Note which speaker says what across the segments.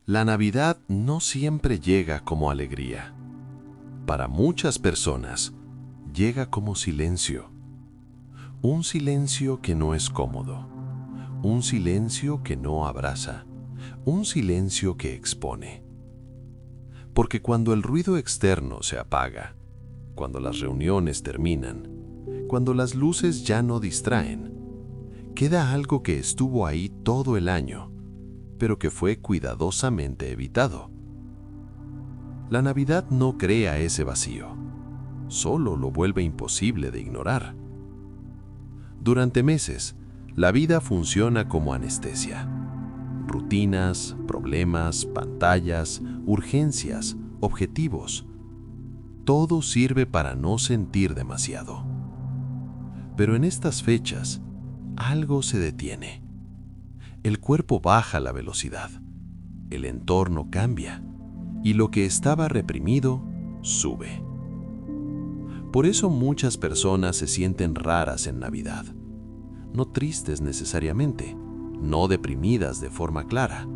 Speaker 1: La Navidad no siempre llega como alegría. Para muchas personas, llega como silencio. Un silencio que no es cómodo. Un silencio que no abraza. Un silencio que expone. Porque cuando el ruido externo se apaga, cuando las reuniones terminan, cuando las luces ya no distraen, queda algo que estuvo ahí todo el año, pero que fue cuidadosamente evitado. La Navidad no crea ese vacío, solo lo vuelve imposible de ignorar. Durante meses, la vida funciona como anestesia. Rutinas, problemas, pantallas, urgencias, objetivos. Todo sirve para no sentir demasiado. Pero en estas fechas, algo se detiene. El cuerpo baja la velocidad, el entorno cambia y lo que estaba reprimido sube. Por eso muchas personas se sienten raras en Navidad. No tristes necesariamente, no deprimidas de forma clara,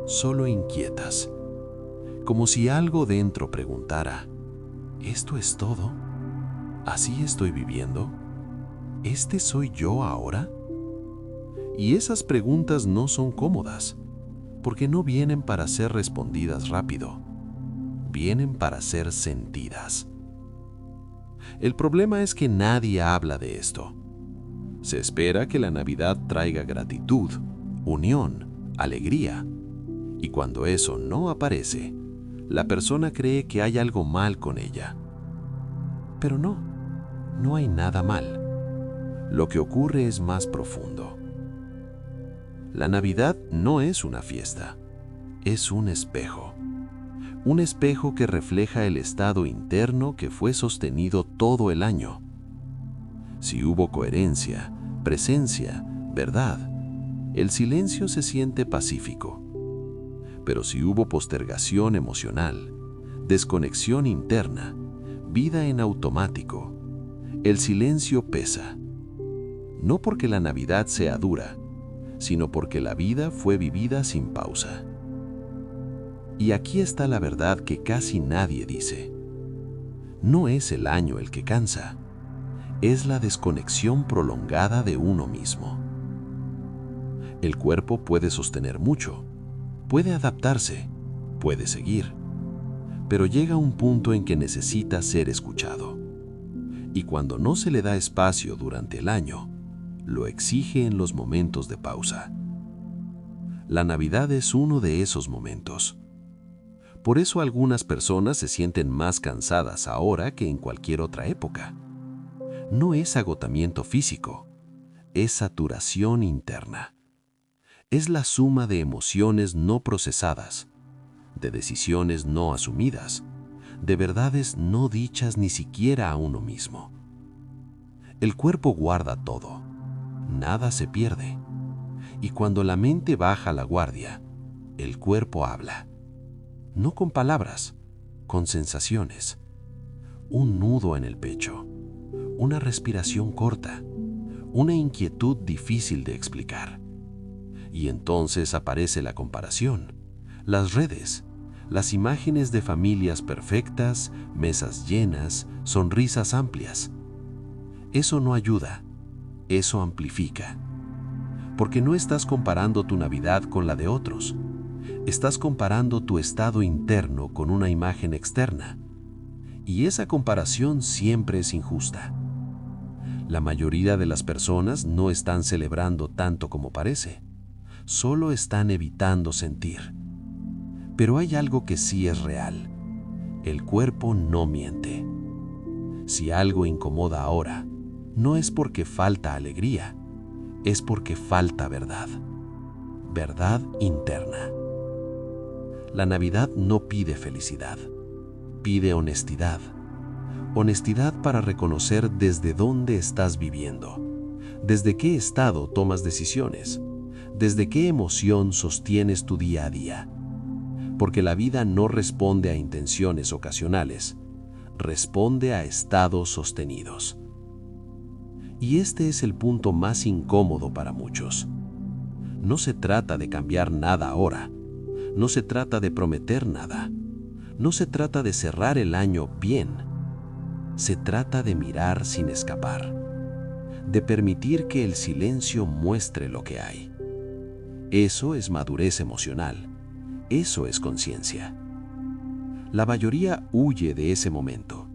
Speaker 1: solo inquietas. Como si algo dentro preguntara, ¿esto es todo? ¿Así estoy viviendo? ¿Este soy yo ahora? Y esas preguntas no son cómodas, porque no vienen para ser respondidas rápido, vienen para ser sentidas. El problema es que nadie habla de esto. Se espera que la Navidad traiga gratitud, unión, alegría, y cuando eso no aparece, la persona cree que hay algo mal con ella. Pero no, no hay nada mal. Lo que ocurre es más profundo. La Navidad no es una fiesta, es un espejo. Un espejo que refleja el estado interno que fue sostenido todo el año. Si hubo coherencia, presencia, verdad, el silencio se siente pacífico. Pero si hubo postergación emocional, desconexión interna, vida en automático, el silencio pesa. No porque la Navidad sea dura, sino porque la vida fue vivida sin pausa. Y aquí está la verdad que casi nadie dice. No es el año el que cansa, es la desconexión prolongada de uno mismo. El cuerpo puede sostener mucho, puede adaptarse, puede seguir, pero llega un punto en que necesita ser escuchado. Y cuando no se le da espacio durante el año, lo exige en los momentos de pausa. La Navidad es uno de esos momentos. Por eso algunas personas se sienten más cansadas ahora que en cualquier otra época. No es agotamiento físico, es saturación interna. Es la suma de emociones no procesadas, de decisiones no asumidas, de verdades no dichas ni siquiera a uno mismo. El cuerpo guarda todo, nada se pierde. Y cuando la mente baja la guardia, el cuerpo habla. No con palabras, con sensaciones. Un nudo en el pecho, una respiración corta, una inquietud difícil de explicar. Y entonces aparece la comparación, las redes, las imágenes de familias perfectas, mesas llenas, sonrisas amplias. Eso no ayuda, eso amplifica. Porque no estás comparando tu Navidad con la de otros. Estás comparando tu estado interno con una imagen externa. Y esa comparación siempre es injusta. La mayoría de las personas no están celebrando tanto como parece. Solo están evitando sentir. Pero hay algo que sí es real. El cuerpo no miente. Si algo incomoda ahora, no es porque falta alegría, es porque falta verdad. Verdad interna. La Navidad no pide felicidad, pide honestidad. Honestidad para reconocer desde dónde estás viviendo, desde qué estado tomas decisiones, desde qué emoción sostienes tu día a día. Porque la vida no responde a intenciones ocasionales, responde a estados sostenidos. Y este es el punto más incómodo para muchos. No se trata de cambiar nada ahora.
Speaker 2: No se trata de prometer nada. No se trata de cerrar el año bien. Se trata de mirar sin escapar, de permitir que el silencio muestre lo que hay. Eso es madurez emocional. Eso es conciencia. La mayoría huye de ese momento.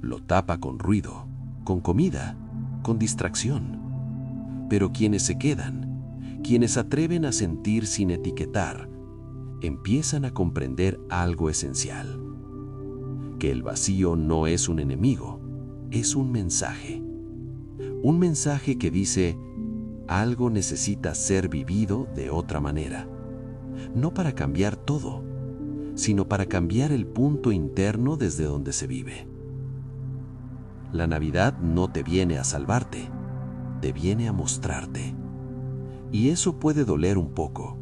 Speaker 2: Lo tapa con ruido, con comida, con distracción. Pero quienes se quedan, quienes atreven a sentir sin etiquetar, empiezan a comprender algo esencial. Que el vacío no es un enemigo, es un mensaje. Un mensaje que dice, algo necesita ser vivido de otra manera. No para cambiar todo, sino para cambiar el punto interno desde donde se vive. La Navidad no te viene a salvarte, te viene a mostrarte. Y eso puede doler un poco,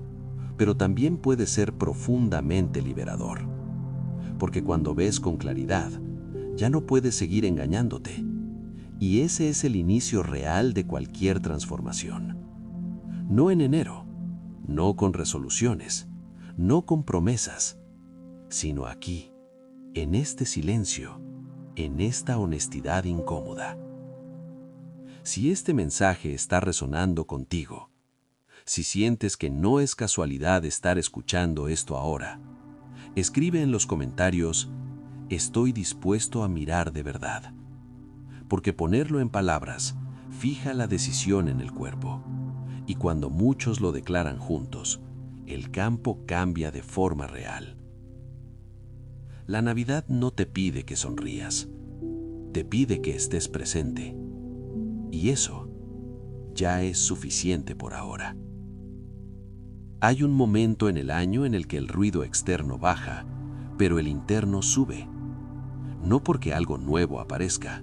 Speaker 2: pero también puede ser profundamente liberador. Porque cuando ves con claridad, ya no puedes seguir engañándote. Y ese es el inicio real de cualquier transformación. No en enero, no con resoluciones, no con promesas, sino aquí, en este silencio, en esta honestidad incómoda. Si este mensaje está resonando contigo, si sientes que no es casualidad estar escuchando esto ahora, escribe en los comentarios, estoy dispuesto a mirar de verdad. Porque ponerlo en palabras fija la decisión en el cuerpo. Y cuando muchos lo declaran juntos, el campo cambia de forma real. La Navidad no te pide que sonrías, te pide que estés presente. Y eso ya es suficiente por ahora. Hay un momento en el año en el que el ruido externo baja, pero el interno sube. No porque algo nuevo aparezca,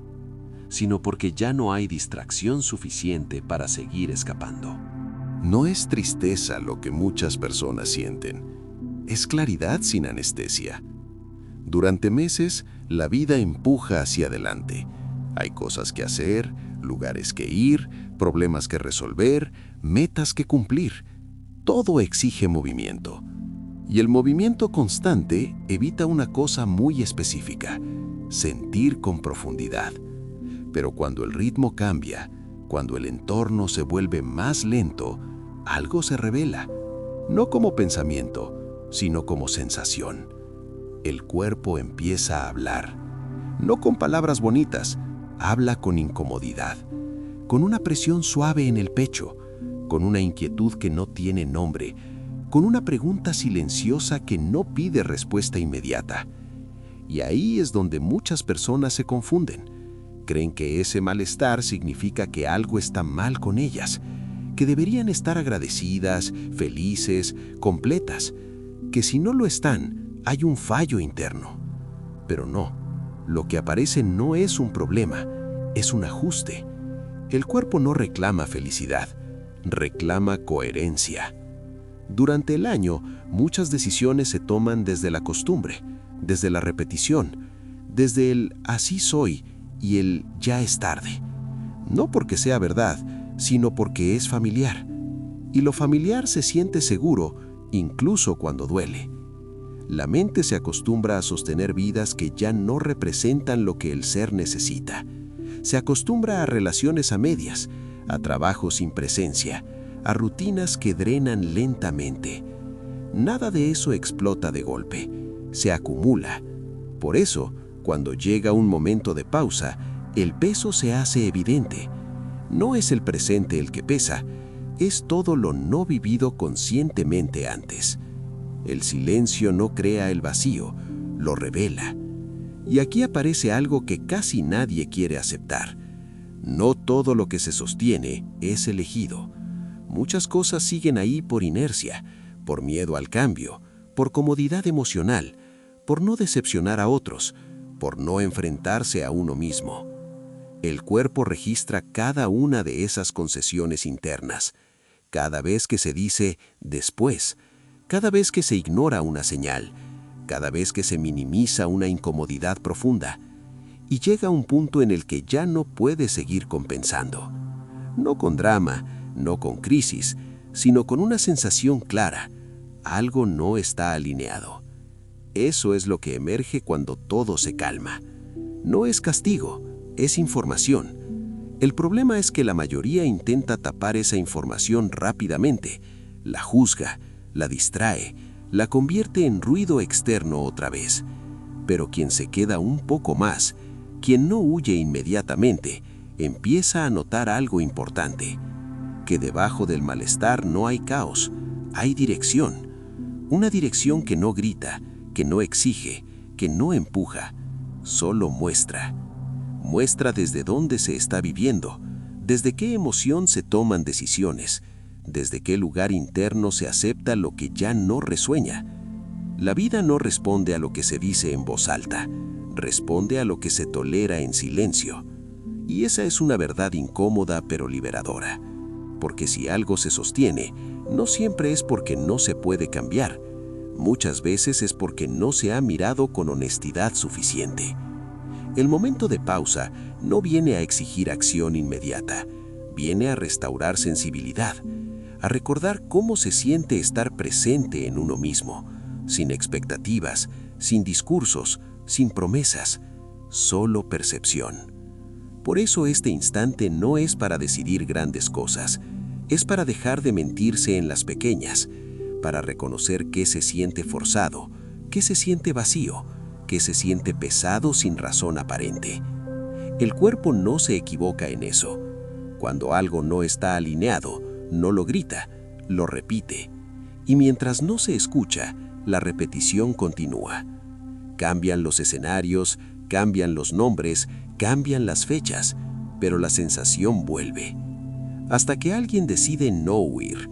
Speaker 2: sino porque ya no hay distracción suficiente para seguir escapando.
Speaker 1: No es tristeza lo que muchas personas sienten, es claridad sin anestesia. Durante meses, la vida empuja hacia adelante. Hay cosas que hacer, lugares que ir, problemas que resolver, metas que cumplir. Todo exige movimiento. Y el movimiento constante evita una cosa muy específica: sentir con profundidad. Pero cuando el ritmo cambia, cuando el entorno se vuelve más lento, algo se revela, no como pensamiento, sino como sensación. El cuerpo empieza a hablar, no con palabras bonitas, habla con incomodidad, con una presión suave en el pecho, con una inquietud que no tiene nombre, con una pregunta silenciosa que no pide respuesta inmediata. Y ahí es donde muchas personas se confunden. Creen que ese malestar significa que algo está mal con ellas, que deberían estar agradecidas, felices, completas, que si no lo están, hay un fallo interno. Pero no, lo que aparece no es un problema, es un ajuste. El cuerpo no reclama felicidad, reclama coherencia. Durante el año, muchas decisiones se toman desde la costumbre, desde la repetición, desde el así soy y el ya es tarde. No porque sea verdad, sino porque es familiar. Y lo familiar se siente seguro, incluso cuando duele. La mente se acostumbra a sostener vidas que ya no representan lo que el ser necesita. Se acostumbra a relaciones a medias, a trabajos sin presencia, a rutinas que drenan lentamente. Nada de eso explota de golpe, se acumula. Por eso, cuando llega un momento de pausa, el peso se hace evidente. No es el presente el que pesa, es todo lo no vivido conscientemente antes. El silencio no crea el vacío, lo revela. Y aquí aparece algo que casi nadie quiere aceptar. No todo lo que se sostiene es elegido. Muchas cosas siguen ahí por inercia, por miedo al cambio, por comodidad emocional, por no decepcionar a otros, por no enfrentarse a uno mismo. El cuerpo registra cada una de esas concesiones internas. Cada vez que se dice después, cada vez que se ignora una señal, cada vez que se minimiza una incomodidad profunda, y llega un punto en el que ya no puede seguir compensando. No con drama, no con crisis, sino con una sensación clara.
Speaker 2: Algo no está alineado. Eso es lo que emerge cuando todo se calma. No es castigo, es información. El problema es que la mayoría intenta tapar esa información rápidamente, la juzga, la distrae, la convierte en ruido externo otra vez. Pero quien se queda un poco más, quien no huye inmediatamente, empieza a notar algo importante, que debajo del malestar no hay caos, hay dirección. Una dirección que no grita, que no exige, que no empuja, solo muestra. Muestra desde dónde se está viviendo, desde qué emoción se toman decisiones, desde qué lugar interno se acepta lo que ya no resuena. La vida no responde a lo que se dice en voz alta, responde a lo que se tolera en silencio. Y esa es una verdad incómoda pero liberadora, porque si algo se sostiene, no siempre es porque no se puede cambiar, muchas veces es porque no se ha mirado con honestidad suficiente. El momento de pausa no viene a exigir acción inmediata, viene a restaurar sensibilidad, a recordar cómo se siente estar presente en uno mismo, sin expectativas, sin discursos, sin promesas, solo percepción. Por eso este instante no es para decidir grandes cosas, es para dejar de mentirse en las pequeñas, para reconocer qué se siente forzado, qué se siente vacío, qué se siente pesado sin razón aparente. El cuerpo no se equivoca en eso. Cuando algo no está alineado, no lo grita, lo repite. Y mientras no se escucha, la repetición continúa. Cambian los escenarios, cambian los nombres, cambian las fechas, pero la sensación vuelve. Hasta que alguien decide no huir,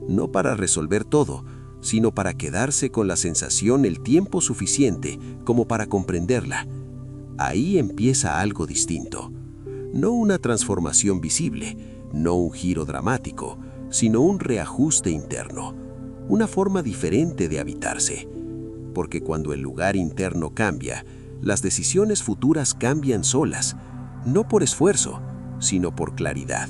Speaker 2: no para resolver todo, sino para quedarse con la sensación el tiempo suficiente como para comprenderla. Ahí empieza algo distinto. No una transformación visible, no un giro dramático, sino un reajuste interno, una forma diferente de habitarse. Porque cuando el lugar interno cambia, las decisiones futuras cambian solas, no por esfuerzo, sino por claridad.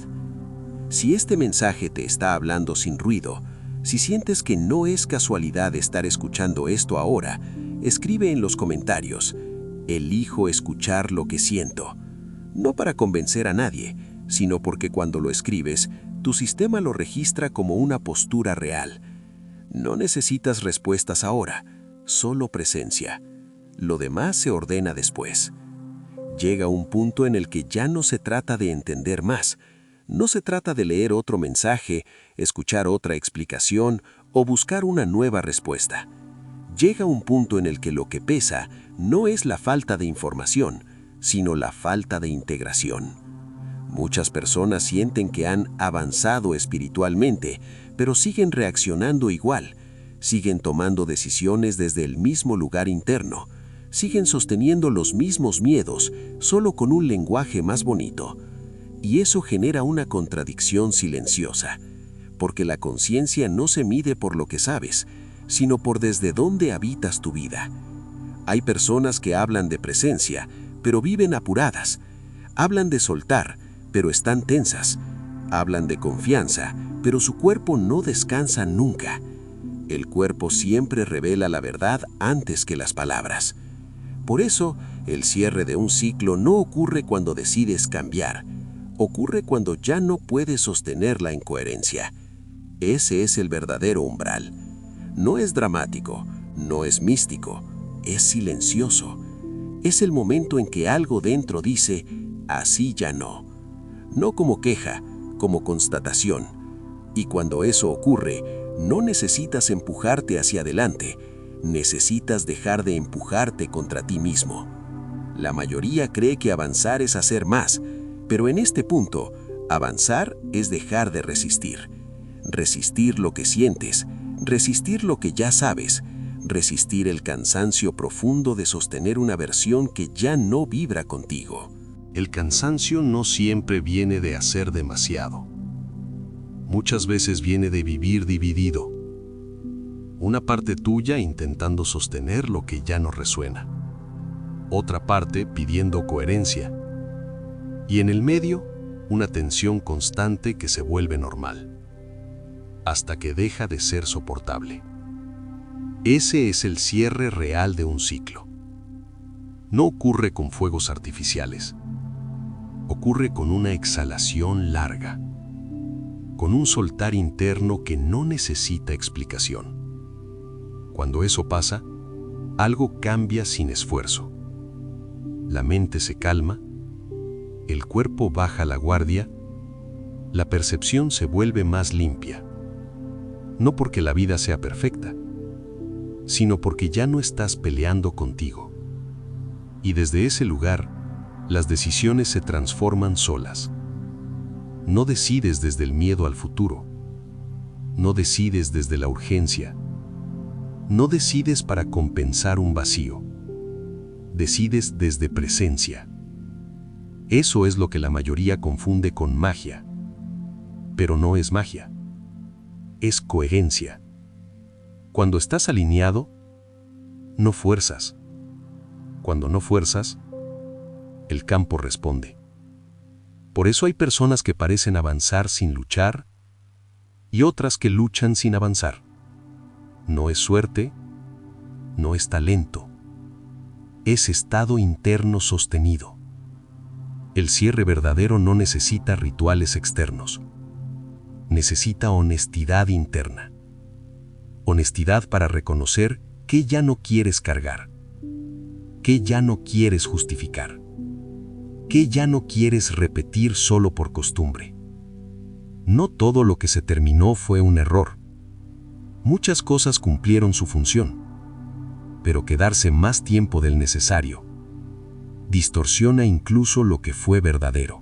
Speaker 2: Si este mensaje te está hablando sin ruido, si sientes que no es casualidad estar escuchando esto ahora, escribe en los comentarios: elijo escuchar lo que siento. No para convencer a nadie, sino porque cuando lo escribes, tu sistema lo registra como una postura real. No necesitas respuestas ahora, solo presencia. Lo demás se ordena después. Llega un punto en el que ya no se trata de entender más, no se trata de leer otro mensaje, escuchar otra explicación o buscar una nueva respuesta. Llega un punto en el que lo que pesa no es la falta de información, sino la falta de integración. Muchas personas sienten que han avanzado espiritualmente, pero siguen reaccionando igual, siguen tomando decisiones desde el mismo lugar interno, siguen sosteniendo los mismos miedos, solo con un lenguaje más bonito. Y eso genera una contradicción silenciosa, porque la conciencia no se mide por lo que sabes, sino por desde dónde habitas tu vida. Hay personas que hablan de presencia, pero viven apuradas. Hablan de soltar, pero están tensas. Hablan de confianza, pero su cuerpo no descansa nunca. El cuerpo siempre revela la verdad antes que las palabras. Por eso, el cierre de un ciclo no ocurre cuando decides cambiar. Ocurre cuando ya no puedes sostener la incoherencia. Ese es el verdadero umbral. No es dramático, no es místico, es silencioso. Es el momento en que algo dentro dice: así ya no. No como queja, como constatación. Y cuando eso ocurre, no necesitas empujarte hacia adelante, necesitas dejar de empujarte contra ti mismo. La mayoría cree que avanzar es hacer más, pero en este punto, avanzar es dejar de resistir. Resistir lo que sientes, resistir lo que ya sabes, resistir el cansancio profundo de sostener una versión que ya no vibra contigo.
Speaker 1: El cansancio no siempre viene de hacer demasiado. Muchas veces viene de vivir dividido. Una parte tuya intentando sostener lo que ya no resuena. Otra parte pidiendo coherencia. Y en el medio, una tensión constante que se vuelve normal, hasta que deja de ser soportable.
Speaker 2: Ese es el cierre real de un ciclo. No ocurre con fuegos artificiales. Ocurre con una exhalación larga, con un soltar interno que no necesita explicación. Cuando eso pasa, algo cambia sin esfuerzo. La mente se calma, el cuerpo baja la guardia, la percepción se vuelve más limpia. No porque la vida sea perfecta, sino porque ya no estás peleando contigo. Y desde ese lugar, las decisiones se transforman solas. No decides desde el miedo al futuro. No decides desde la urgencia. No decides para compensar un vacío. Decides desde presencia. Eso es lo que la mayoría confunde con magia. Pero no es magia. Es coherencia. Cuando estás alineado, no fuerzas. Cuando no fuerzas, el campo responde. Por eso hay personas que parecen avanzar sin luchar y otras que luchan sin avanzar. No es suerte, no es talento, es estado interno sostenido. El cierre verdadero no necesita rituales externos. Necesita honestidad interna. Honestidad para reconocer qué ya no quieres cargar, qué ya no quieres justificar, qué ya no quieres repetir solo por costumbre. No todo lo que se terminó fue un error. Muchas cosas cumplieron su función, pero quedarse más tiempo del necesario distorsiona incluso lo que fue verdadero.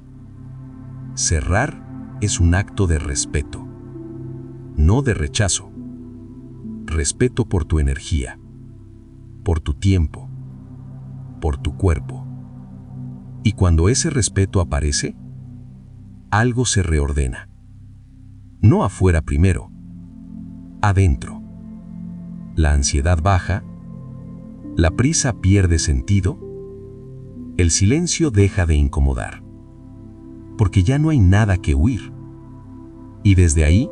Speaker 2: Cerrar es un acto de respeto, no de rechazo. Respeto por tu energía, por tu tiempo, por tu cuerpo. Y cuando ese respeto aparece, algo se reordena. No afuera primero, adentro. La ansiedad baja, la prisa pierde sentido, el silencio deja de incomodar, porque ya no hay nada que huir. Y desde ahí,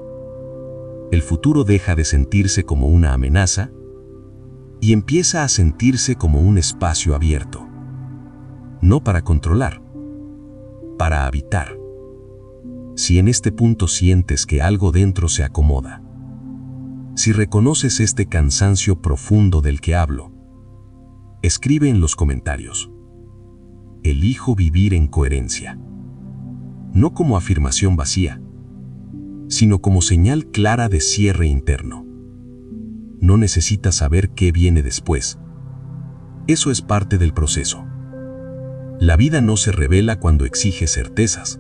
Speaker 2: el futuro deja de sentirse como una amenaza y empieza a sentirse como un espacio abierto. No para controlar, para habitar. Si en este punto sientes que algo dentro se acomoda, si reconoces este cansancio profundo del que hablo, escribe en los comentarios: elijo vivir en coherencia. No como afirmación vacía, sino como señal clara de cierre interno. No necesitas saber qué viene después. Eso es parte del proceso. La vida no se revela cuando exige certezas.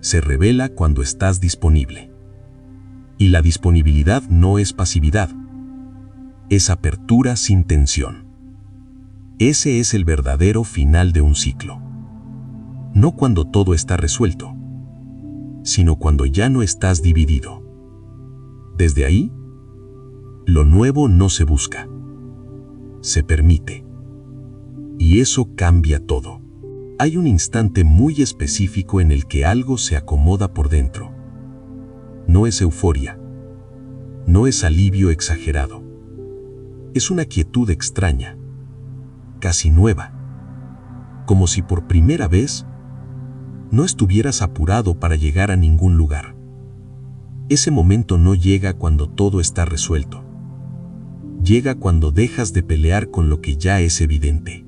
Speaker 2: Se revela cuando estás disponible. Y la disponibilidad no es pasividad. Es apertura sin tensión. Ese es el verdadero final de un ciclo. No cuando todo está resuelto, sino cuando ya no estás dividido. Desde ahí, lo nuevo no se busca, se permite. Y eso cambia todo. Hay un instante muy específico en el que algo se acomoda por dentro. No es euforia, no es alivio exagerado. Es una quietud extraña, casi nueva, como si por primera vez no estuvieras apurado para llegar a ningún lugar. Ese momento no llega cuando todo está resuelto. Llega cuando dejas de pelear con lo que ya es evidente.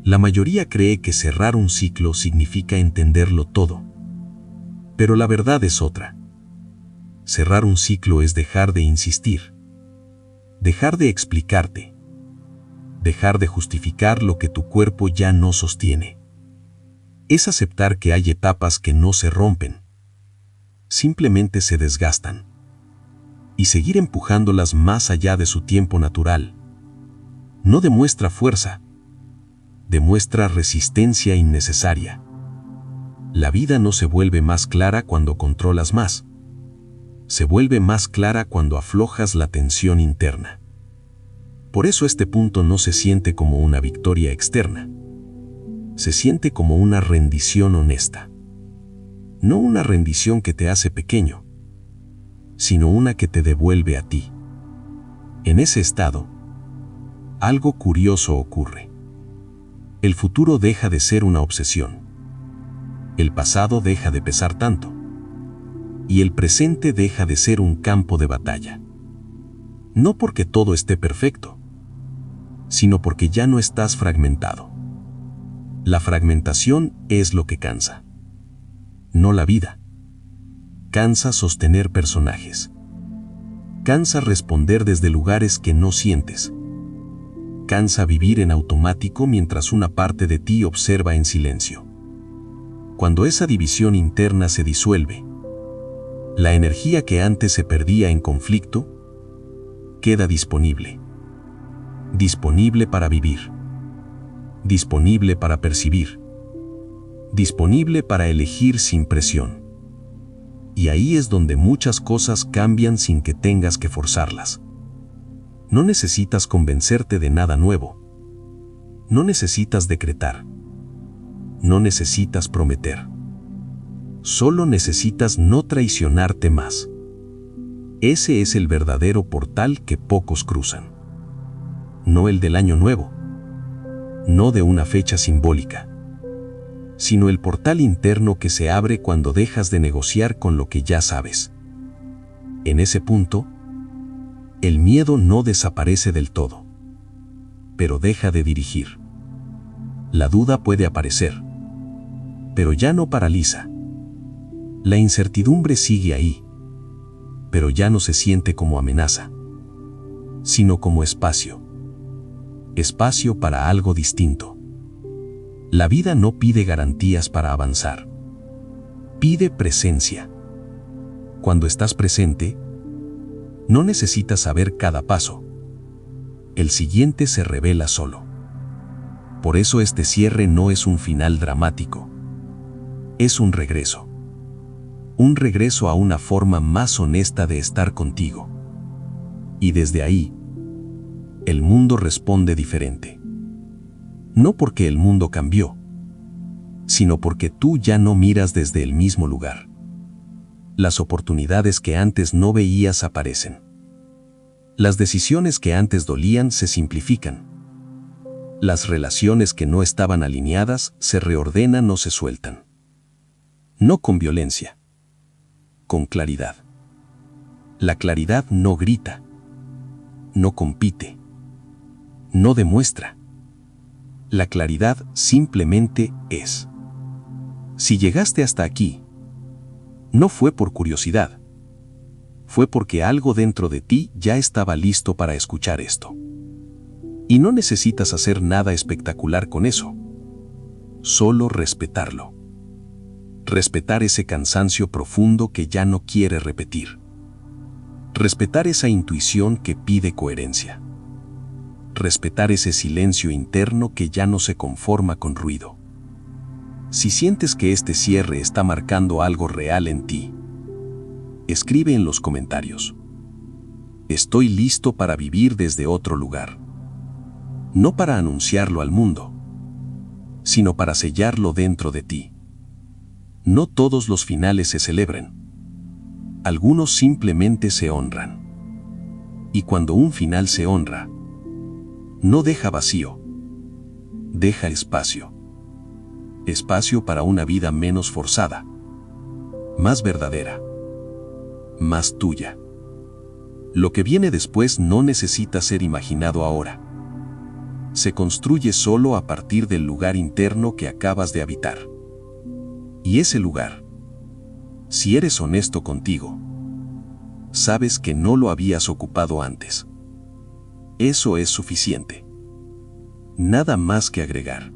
Speaker 2: La mayoría cree que cerrar un ciclo significa entenderlo todo. Pero la verdad es otra. Cerrar un ciclo es dejar de insistir, dejar de explicarte, dejar de justificar lo que tu cuerpo ya no sostiene. Es aceptar que hay etapas que no se rompen, simplemente se desgastan, y seguir empujándolas más allá de su tiempo natural. No demuestra fuerza, demuestra resistencia innecesaria. La vida no se vuelve más clara cuando controlas más. Se vuelve más clara cuando aflojas la tensión interna. Por eso este punto no se siente como una victoria externa. Se siente como una rendición honesta. No una rendición que te hace pequeño, sino una que te devuelve a ti. En ese estado, algo curioso ocurre. El futuro deja de ser una obsesión. El pasado deja de pesar tanto. Y el presente deja de ser un campo de batalla. No porque todo esté perfecto, sino porque ya no estás fragmentado. La fragmentación es lo que cansa. No la vida. Cansa sostener personajes. Cansa responder desde lugares que no sientes. Cansa vivir en automático mientras una parte de ti observa en silencio. Cuando esa división interna se disuelve, la energía que antes se perdía en conflicto queda disponible. Disponible para vivir. Disponible para percibir. Disponible para elegir sin presión. Y ahí es donde muchas cosas cambian sin que tengas que forzarlas. No necesitas convencerte de nada nuevo. No necesitas decretar. No necesitas prometer. Solo necesitas no traicionarte más. Ese es el verdadero portal que pocos cruzan. No el del año nuevo. No de una fecha simbólica. Sino el portal interno que se abre cuando dejas de negociar con lo que ya sabes. En ese punto, el miedo no desaparece del todo, pero deja de dirigir. La duda puede aparecer, pero ya no paraliza. La incertidumbre sigue ahí, pero ya no se siente como amenaza, sino como espacio. Espacio para algo distinto. La vida no pide garantías para avanzar. Pide presencia. Cuando estás presente, no necesitas saber cada paso. El siguiente se revela solo. Por eso este cierre no es un final dramático. Es un regreso. Un regreso a una forma más honesta de estar contigo. Y desde ahí, el mundo responde diferente. No porque el mundo cambió, sino porque tú ya no miras desde el mismo lugar. Las oportunidades que antes no veías aparecen. Las decisiones que antes dolían se simplifican. Las relaciones que no estaban alineadas se reordenan o se sueltan. No con violencia, con claridad. La claridad no grita, no compite, no demuestra. La claridad simplemente es. Si llegaste hasta aquí, no fue por curiosidad. Fue porque algo dentro de ti ya estaba listo para escuchar esto. Y no necesitas hacer nada espectacular con eso. Solo respetarlo. Respetar ese cansancio profundo que ya no quiere repetir. Respetar esa intuición que pide coherencia. Respetar ese silencio interno que ya no se conforma con ruido. Si sientes que este cierre está marcando algo real en ti, escribe en los comentarios. Estoy listo para vivir desde otro lugar. No para anunciarlo al mundo, sino para sellarlo dentro de ti. No todos los finales se celebran. Algunos simplemente se honran. Y cuando un final se honra, no deja vacío, deja espacio. Espacio para una vida menos forzada, más verdadera, más tuya. Lo que viene después no necesita ser imaginado ahora. Se construye solo a partir del lugar interno que acabas de habitar. Y ese lugar, si eres honesto contigo, sabes que no lo habías ocupado antes. Eso es suficiente. Nada más que agregar.